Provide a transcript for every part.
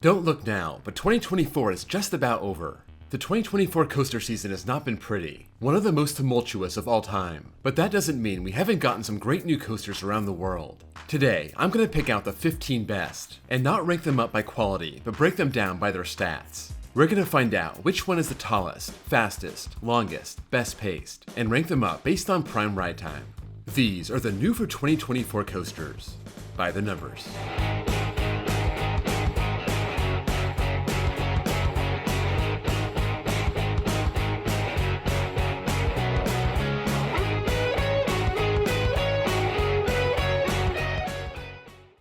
Don't look now, but 2024 is just about over. The 2024 coaster season has not been pretty, one of the most tumultuous of all time, but that doesn't mean we haven't gotten some great new coasters around the world. Today, I'm going to pick out the 15 best, and not rank them up by quality, but break them down by their stats. We're going to find out which one is the tallest, fastest, longest, best paced, and rank them up based on prime ride time. These are the new for 2024 coasters, by the numbers.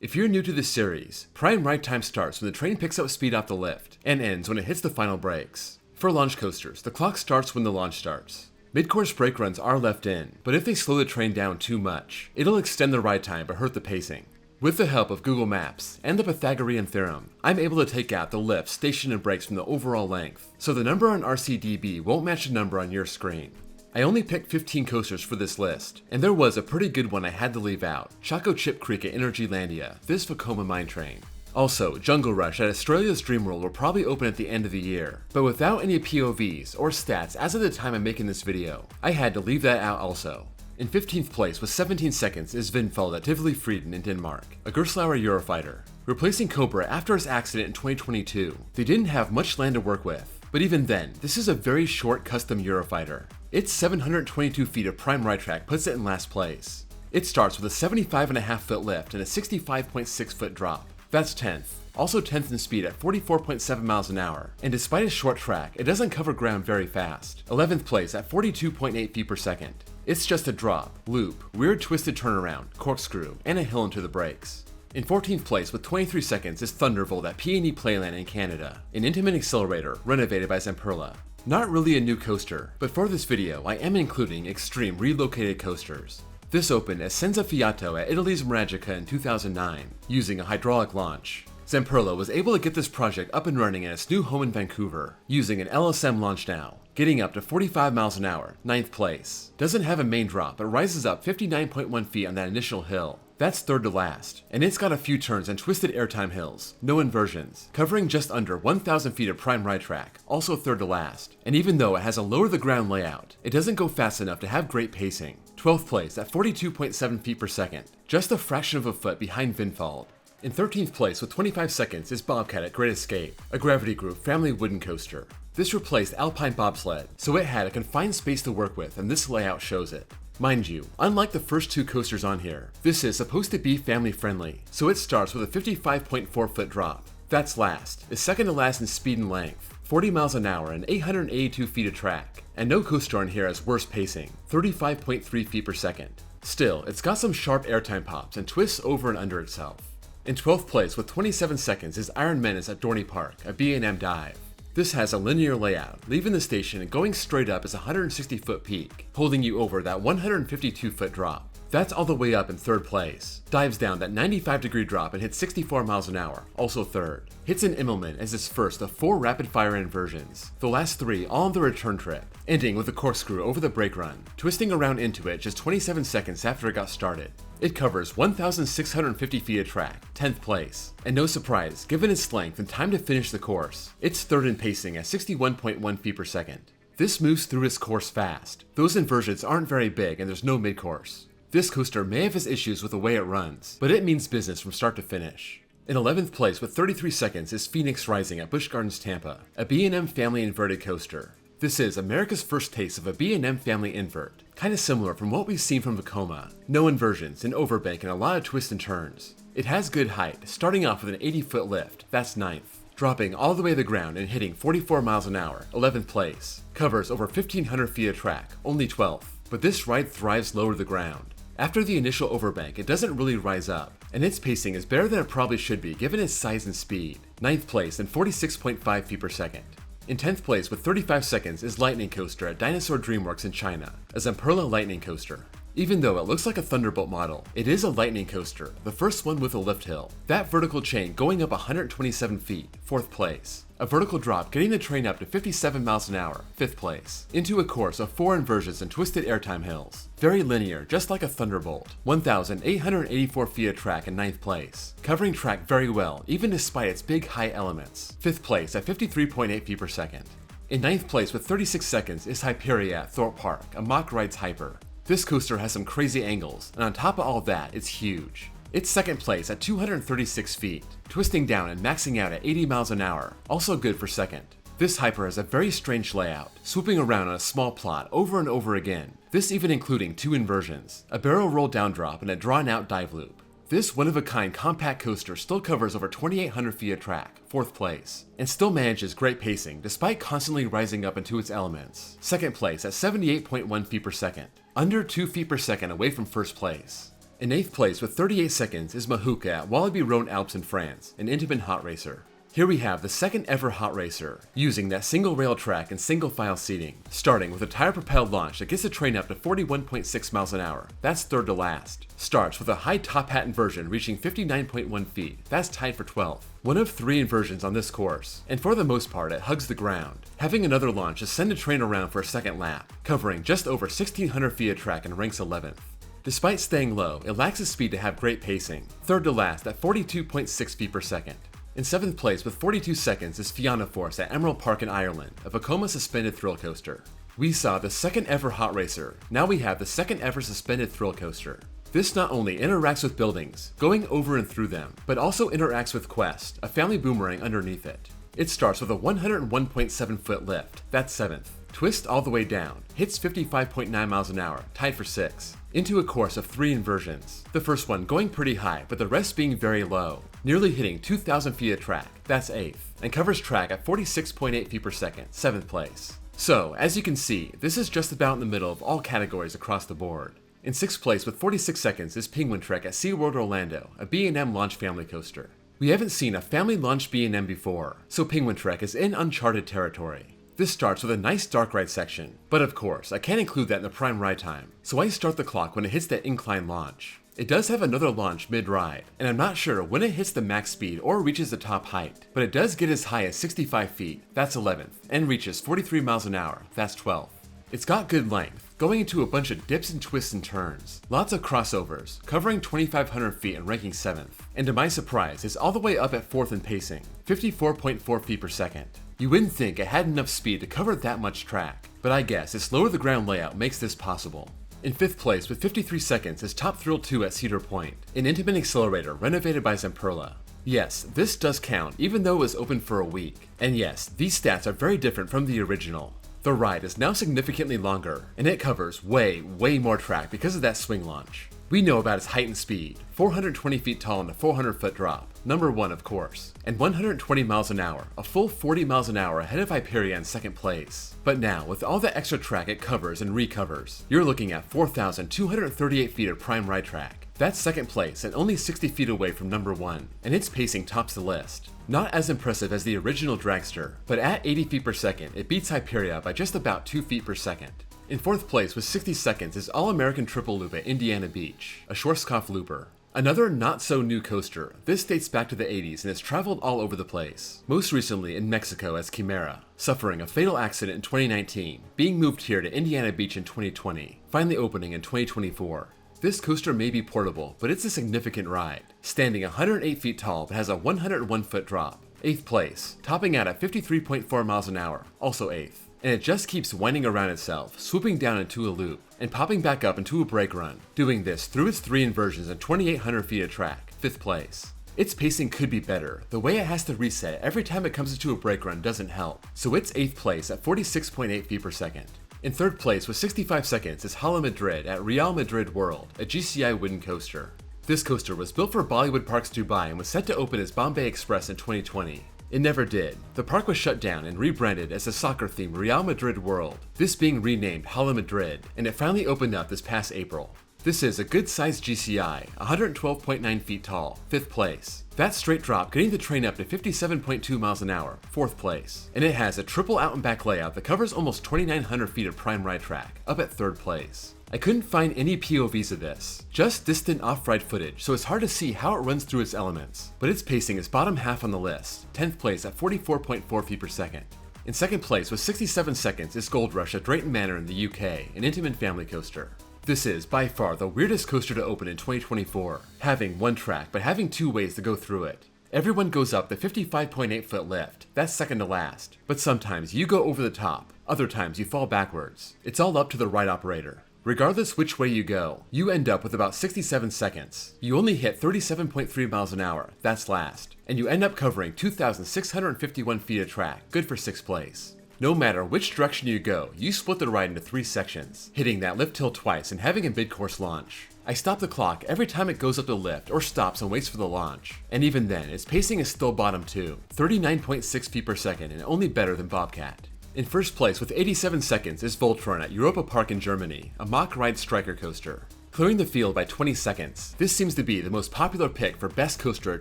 If you're new to this series, prime ride time starts when the train picks up speed off the lift, and ends when it hits the final brakes. For launch coasters, the clock starts when the launch starts. Mid-course brake runs are left in, but if they slow the train down too much, it'll extend the ride time but hurt the pacing. With the help of Google Maps and the Pythagorean theorem, I'm able to take out the lift, station, and brakes from the overall length, so the number on RCDB won't match the number on your screen. I only picked 15 coasters for this list, and there was a pretty good one I had to leave out, Choco Chip Creek at Energylandia, this Vekoma mine train. Also, Jungle Rush at Australia's Dreamworld will probably open at the end of the year, but without any POVs or stats as of the time I'm making this video, I had to leave that out also. In 15th place with 17 seconds is Vindfald at Tivoli Frieden in Denmark, a Gerstlauer Eurofighter. Replacing Cobra after its accident in 2022, they didn't have much land to work with. But even then, this is a very short custom Eurofighter. Its 722 feet of prime ride track puts it in last place. It starts with a 75.5 foot lift and a 65.6 foot drop. That's 10th. Also 10th in speed at 44.7 miles an hour, and despite its short track, it doesn't cover ground very fast. 11th place at 42.8 feet per second. It's just a drop, loop, weird twisted turnaround, corkscrew, and a hill into the brakes. In 14th place with 23 seconds is Thunderbolt at P&E Playland in Canada, an intimate accelerator renovated by Zamperla. Not really a new coaster, but for this video I am including extreme relocated coasters. This opened as Senza Fiato at Italy's Maragica in 2009, using a hydraulic launch. Zamperla was able to get this project up and running at its new home in Vancouver, using an LSM launch now, getting up to 45 miles an hour, 9th place. Doesn't have a main drop, but rises up 59.1 feet on that initial hill. That's third to last, and it's got a few turns and twisted airtime hills, no inversions, covering just under 1,000 feet of prime ride track, also third to last. And even though it has a lower the ground layout, it doesn't go fast enough to have great pacing. 12th place at 42.7 feet per second, just a fraction of a foot behind Vindfald. In 13th place with 25 seconds is Bobcat at Great Escape, a Gravity Group family wooden coaster. This replaced Alpine Bobsled, so it had a confined space to work with, and this layout shows it. Mind you, unlike the first two coasters on here, this is supposed to be family friendly, so it starts with a 55.4 foot drop. That's last, is second to last in speed and length, 40 miles an hour and 882 feet of track, and no coaster on here has worse pacing, 35.3 feet per second. Still, it's got some sharp airtime pops and twists over and under itself. In 12th place with 27 seconds is Iron Menace at Dorney Park, a B&M dive. This has a linear layout, leaving the station and going straight up is a 160 foot peak, holding you over that 152 foot drop. That's all the way up in third place. Dives down that 95-degree drop and hits 64 miles an hour, also third. Hits an Immelman as its first of 4 rapid-fire inversions, the last 3 all on the return trip, ending with a corkscrew over the brake run, twisting around into it just 27 seconds after it got started. It covers 1,650 feet of track, 10th place, and no surprise, given its length and time to finish the course, it's third in pacing at 61.1 feet per second. This moves through its course fast. Those inversions aren't very big and there's no mid-course. This coaster may have its issues with the way it runs, but it means business from start to finish. In 11th place with 33 seconds is Phoenix Rising at Busch Gardens Tampa, a B&M family inverted coaster. This is America's first taste of a B&M family invert, kinda similar from what we've seen from Vekoma. No inversions, an overbank, and a lot of twists and turns. It has good height, starting off with an 80 foot lift, that's 9th. Dropping all the way to the ground and hitting 44 miles an hour, 11th place. Covers over 1,500 feet of track, only 12th. But this ride thrives lower to the ground. After the initial overbank, it doesn't really rise up, and its pacing is better than it probably should be given its size and speed. 9th place and 46.5 feet per second. In 10th place with 35 seconds is Lightning Coaster at Dinosaur Dreamworks in China, a Zamperla lightning coaster. Even though it looks like a Thunderbolt model, it is a Lightning coaster, the first one with a lift hill. That vertical chain going up 127 feet, 4th place. A vertical drop getting the train up to 57 miles an hour, 5th place. Into a course of 4 inversions and twisted airtime hills. Very linear, just like a Thunderbolt. 1,884 feet of track in 9th place. Covering track very well, even despite its big high elements. 5th place at 53.8 feet per second. In 9th place with 36 seconds is Hyperia at Thorpe Park, a Mach Rides Hyper. This coaster has some crazy angles, and on top of all that, it's huge. It's 2nd place at 236 feet, twisting down and maxing out at 80 miles an hour, also good for 2nd. This Hyper has a very strange layout, swooping around on a small plot over and over again, this even including 2 inversions, a barrel roll down drop and a drawn out dive loop. This one-of-a-kind compact coaster still covers over 2,800 feet of track, 4th place, and still manages great pacing despite constantly rising up into its elements. 2nd place at 78.1 feet per second, under 2 feet per second away from 1st place. In 8th place with 38 seconds is Mahuka at Walibi Rhone Alps in France, an Intamin hot racer. Here we have the 2nd ever hot racer, using that single rail track and single file seating, starting with a tire propelled launch that gets the train up to 41.6 miles an hour, that's 3rd to last. Starts with a high top hat inversion reaching 59.1 feet, that's tied for 12th. One of 3 inversions on this course, and for the most part it hugs the ground, having another launch to send the train around for a 2nd lap, covering just over 1,600 feet of track and ranks 11th. Despite staying low, it lacks the speed to have great pacing, 3rd to last at 42.6 feet per second. In 7th place with 42 seconds is Fianna Force at Emerald Park in Ireland, a Vekoma suspended thrill coaster. We saw the 2nd ever hot racer, now we have the 2nd ever suspended thrill coaster. This not only interacts with buildings, going over and through them, but also interacts with Quest, a family boomerang underneath it. It starts with a 101.7 foot lift, that's 7th. Twist all the way down, hits 55.9 miles an hour, tied for 6th. Into a course of 3 inversions, the first one going pretty high but the rest being very low, nearly hitting 2,000 feet of track, that's 8th, and covers track at 46.8 feet per second, 7th place. So, as you can see, this is just about in the middle of all categories across the board. In 6th place with 46 seconds is Penguin Trek at SeaWorld Orlando, a B&M launch family coaster. We haven't seen a family launch B&M before, so Penguin Trek is in uncharted territory. This starts with a nice dark ride section, but of course, I can't include that in the prime ride time, so I start the clock when it hits that incline launch. It does have another launch mid-ride, and I'm not sure when it hits the max speed or reaches the top height, but it does get as high as 65 feet, that's 11th, and reaches 43 miles an hour, that's 12th. It's got good length, going into a bunch of dips and twists and turns, lots of crossovers, covering 2,500 feet and ranking 7th, and to my surprise, it's all the way up at 4th in pacing, 54.4 feet per second. You wouldn't think it had enough speed to cover that much track, but I guess its lower the ground layout makes this possible. In 5th place with 53 seconds is Top Thrill 2 at Cedar Point, an Intamin accelerator renovated by Zamperla. Yes, this does count even though it was open for a week, and yes, these stats are very different from the original. The ride is now significantly longer, and it covers way more track because of that swing launch. We know about its height and speed, 420 feet tall and a 400 foot drop, number 1 of course, and 120 miles an hour, a full 40 miles an hour ahead of Hyperia in 2nd place. But now, with all the extra track it covers and recovers, you're looking at 4,238 feet of prime ride track. That's 2nd place and only 60 feet away from number 1, and its pacing tops the list. Not as impressive as the original dragster, but at 80 feet per second, it beats Hyperia by just about 2 feet per second. In 4th place with 60 seconds is All-American Triple Loop at Indiana Beach, a Schwarzkopf looper. Another not-so-new coaster, this dates back to the 80s and has traveled all over the place, most recently in Mexico as Chimera, suffering a fatal accident in 2019, being moved here to Indiana Beach in 2020, finally opening in 2024. This coaster may be portable, but it's a significant ride, standing 108 feet tall but has a 101 foot drop. 8th place, topping out at 53.4 miles an hour, also 8th. And it just keeps winding around itself, swooping down into a loop, and popping back up into a brake run, doing this through its 3 inversions and 2,800 feet of track, 5th place. Its pacing could be better, the way it has to reset every time it comes into a brake run doesn't help, so it's 8th place at 46.8 feet per second. In 3rd place with 65 seconds is Hala Madrid at Real Madrid World, a GCI wooden coaster. This coaster was built for Bollywood Parks Dubai and was set to open as Bombay Express in 2020. It never did. The park was shut down and rebranded as the soccer-themed Real Madrid World, this being renamed Hala Madrid, and it finally opened up this past April. This is a good-sized GCI, 112.9 feet tall, 5th place. That straight drop getting the train up to 57.2 miles an hour, 4th place. And it has a triple out and back layout that covers almost 2,900 feet of prime ride track, up at 3rd place. I couldn't find any POVs of this, just distant off-ride footage, so it's hard to see how it runs through its elements, but its pacing is bottom half on the list, 10th place at 44.4 feet per second. In second place with 67 seconds is Gold Rush at Drayton Manor in the UK, an Intamin family coaster. This is by far the weirdest coaster to open in 2024, having one track but having two ways to go through it. Everyone goes up the 55.8 foot lift, that's second to last, but sometimes you go over the top, other times you fall backwards. It's all up to the ride operator. Regardless which way you go, you end up with about 67 seconds. You only hit 37.3 miles an hour, that's last, and you end up covering 2,651 feet of track, good for 6th place. No matter which direction you go, you split the ride into 3 sections, hitting that lift hill twice and having a mid-course launch. I stop the clock every time it goes up the lift or stops and waits for the launch, and even then, its pacing is still bottom 2, 39.6 feet per second and only better than Bobcat. In first place with 87 seconds is Vulture at Europa Park in Germany, a mock ride striker coaster. Clearing the field by 20 seconds, this seems to be the most popular pick for best coaster of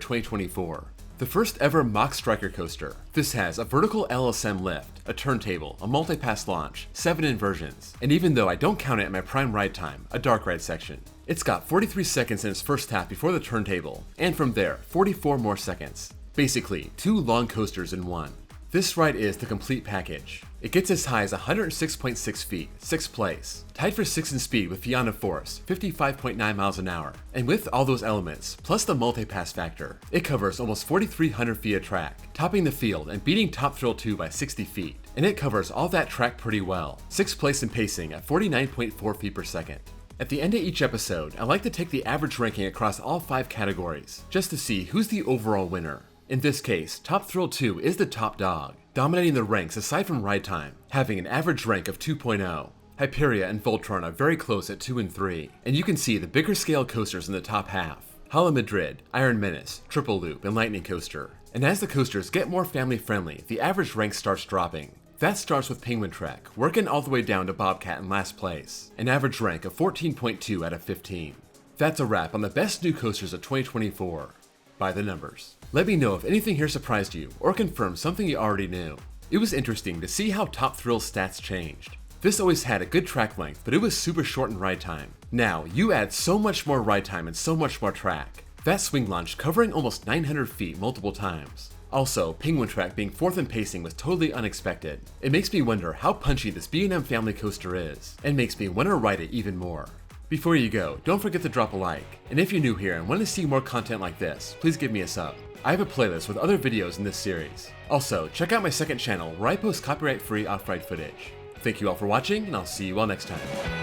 2024. The first ever mock striker coaster. This has a vertical LSM lift, a turntable, a multi-pass launch, 7 inversions, and even though I don't count it in my prime ride time, a dark ride section. It's got 43 seconds in its first half before the turntable, and from there, 44 more seconds. Basically, 2 long coasters in one. This ride is the complete package. It gets as high as 106.6 feet, 6th place, tied for 6th in speed with Fianna Force, 55.9 miles an hour. And with all those elements, plus the multi-pass factor, it covers almost 4,300 feet of track, topping the field and beating Top Thrill 2 by 60 feet. And it covers all that track pretty well, 6th place in pacing at 49.4 feet per second. At the end of each episode, I like to take the average ranking across all 5 categories, just to see who's the overall winner. In this case, Top Thrill 2 is the top dog, dominating the ranks aside from ride time, having an average rank of 2.0. Hyperia and Vulture are very close at 2 and 3, and you can see the bigger scale coasters in the top half. Hala Madrid, Iron Menace, Triple Loop, and Lightning Coaster. And as the coasters get more family friendly, the average rank starts dropping. That starts with Penguin Trek, working all the way down to Bobcat in last place, an average rank of 14.2 out of 15. That's a wrap on the best new coasters of 2024. By the numbers. Let me know if anything here surprised you, or confirmed something you already knew. It was interesting to see how Top Thrill's stats changed. This always had a good track length, but it was super short in ride time. Now, you add so much more ride time and so much more track. That swing launch covering almost 900 feet multiple times. Also, Penguin Trek being 4th in pacing was totally unexpected. It makes me wonder how punchy this B&M family coaster is, and makes me want to ride it even more. Before you go, don't forget to drop a like, and if you're new here and want to see more content like this, please give me a sub. I have a playlist with other videos in this series. Also, check out my second channel where I post copyright-free off-ride footage. Thank you all for watching, and I'll see you all next time.